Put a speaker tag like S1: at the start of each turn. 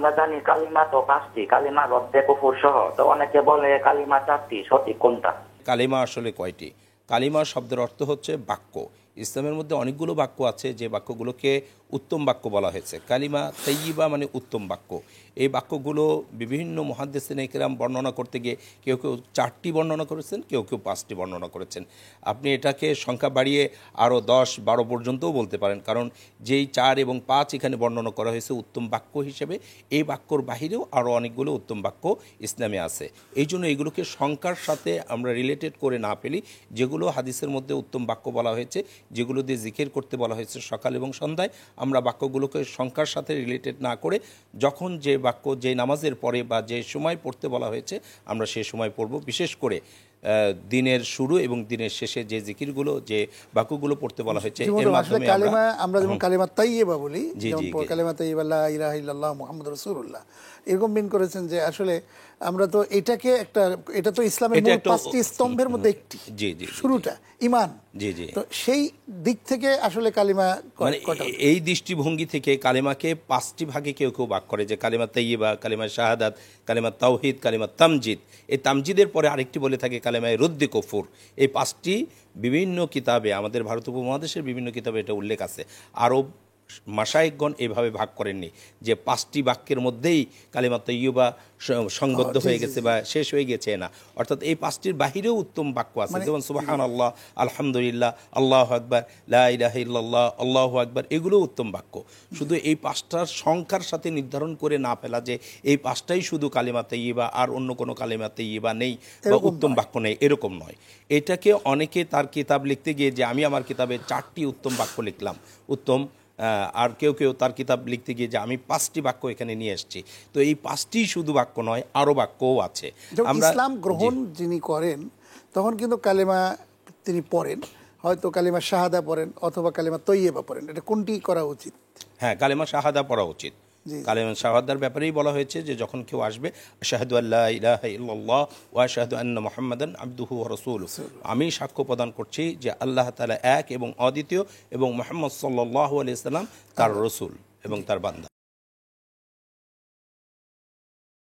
S1: আমরা জানি কালিমা তো 5টি, কালিমা রদ্দে কুফর সহ, তো অনেকে বলে কালিমা 4টি, সঠিক কোনটা?
S2: কালিমা আসলে কয়টি? কালিমা শব্দের অর্থ হচ্ছে বাক্য। ইসলামের মধ্যে অনেকগুলো বাক্য আছে যে বাক্যগুলোকে উত্তম বাক্য বলা হয়েছে। কালিমা তাইয়্যিবা মানে উত্তম বাক্য। এই বাক্যগুলো বিভিন্ন মুহাদ্দিসিন ইকরাম বর্ণনা করতে গিয়ে কেউ কেউ 4টি বর্ণনা করেছেন, কেউ কেউ 5টি বর্ণনা করেছেন। আপনি এটাকে সংখ্যা বাড়িয়ে আরও 10-12 পর্যন্তও বলতে পারেন, কারণ যেই 4 এবং 5 এখানে বর্ণনা করা হয়েছে উত্তম বাক্য হিসেবে, এই বাক্যর বাহিরেও আরও অনেকগুলো উত্তম বাক্য ইসলামে আছে। এই জন্য এগুলোকে সংখ্যার সাথে আমরা রিলেটেড করে না ফেলি। যেগুলো হাদিসের মধ্যে উত্তম বাক্য বলা হয়েছে, যেগুলো দিয়ে জিকির করতে বলা হয়েছে সকাল এবং সন্ধ্যায়, আমরা বাক্যগুলোকে সংখ্যার সাথে রিলেটেড না করে যখন যে বাক্য যে নামাজের পরে বা যে সময় পড়তে বলা হয়েছে আমরা সেই সময় পড়ব। বিশেষ করে দিনের শুরু এবং দিনের শেষে যে জিকিরগুলো যে বাক্যগুলো পড়তে বলা হয়েছে এর মাধ্যমে
S3: আমরা যেমন কালিমা তাইয়্যিবা বলি, যেমন কালিমা তাইয়্যিবা লা ইলাহা ইল্লাল্লাহ মুহাম্মাদুর রাসূলুল্লাহ, এরকম মিন করেছেন যে আসলে আমরা তো এটাকে এটা তো ইসলামের মূল 5টি স্তম্ভের মধ্যে একটি, শুরুটা ঈমান। তো সেই দিক থেকে আসলে কালিমা
S2: মানে এই দৃষ্টিভঙ্গি থেকে কালিমাকে 5টি ভাগে কেউ কেউ ভাগ করে, যে কালিমা তাইয়্যিবা, কালিমা শাহাদাত, কালিমা তাওহীদ, কালিমা তামজিদ। এই তামজিদের পরে আরেকটি বলে থাকে কালিমায়ে রদ্দে কুফর। এই 5টি বিভিন্ন কিতাবে, আমাদের ভারত উপমহাদেশের বিভিন্ন কিতাবে এটা উল্লেখ আছে। আরব মাশায়েখগণ এভাবে ভাগ করেননি যে 5টি বাক্যের মধ্যেই কালিমা তাইয়্যিবা সংবদ্ধ হয়ে গেছে বা শেষ হয়ে গেছে না। অর্থাৎ এই 5টির বাহিরেও উত্তম বাক্য আছে, যেমন সুবহানাল্লাহ, আলহামদুলিল্লাহ, আল্লাহু আকবার, লা ইলাহা ইল্লাল্লাহ, আল্লাহু আকবার, এগুলো উত্তম বাক্য। শুধু এই 5টার সংখ্যার সাথে নির্ধারণ করে না ফেলা যে এই 5টাই শুধু কালিমা তাইয়্যিবা, আর অন্য কোনো কালিমা তাইয়্যিবা নেই বা উত্তম বাক্য নেই, এরকম নয়। এটাকে অনেকে তার কিতাব লিখতে গিয়ে যে আমি আমার কিতাবে 4টি উত্তম বাক্য লিখলাম, উত্তম, আর কেউ কেউ তার কিতাব লিখতে গিয়ে যে আমি 5টি বাক্য এখানে নিয়ে এসেছি। তো এই 5টি শুধু বাক্য নয়, আরও বাক্যও আছে।
S3: আমরা ইসলাম গ্রহণ যিনি করেন তখন কিন্তু কালিমা তিনি পড়েন, হয়তো কালিমা শাহাদা পড়েন অথবা কালিমা তাইয়্যিবা পড়েন। এটা কোনটি করা উচিত?
S2: হ্যাঁ, কালিমা শাহাদা পড়া উচিত। কালিমা শাহাদার ব্যাপারেই বলা হয়েছে যে যখন কেউ আসবে, আশহাদু আল্লা ইলাহা ইল্লাল্লাহ ওয়া আশহাদু আন্না মুহাম্মাদান আবদুহু ওয়া রাসূলুহু, আমি সাক্ষ্য প্রদান করছি যে আল্লাহ তাআলা এক এবং অদ্বিতীয় এবং মুহাম্মদ সাল্লাল্লাহু আলাইহি সাল্লাম তার রাসূল এবং তার বান্দা।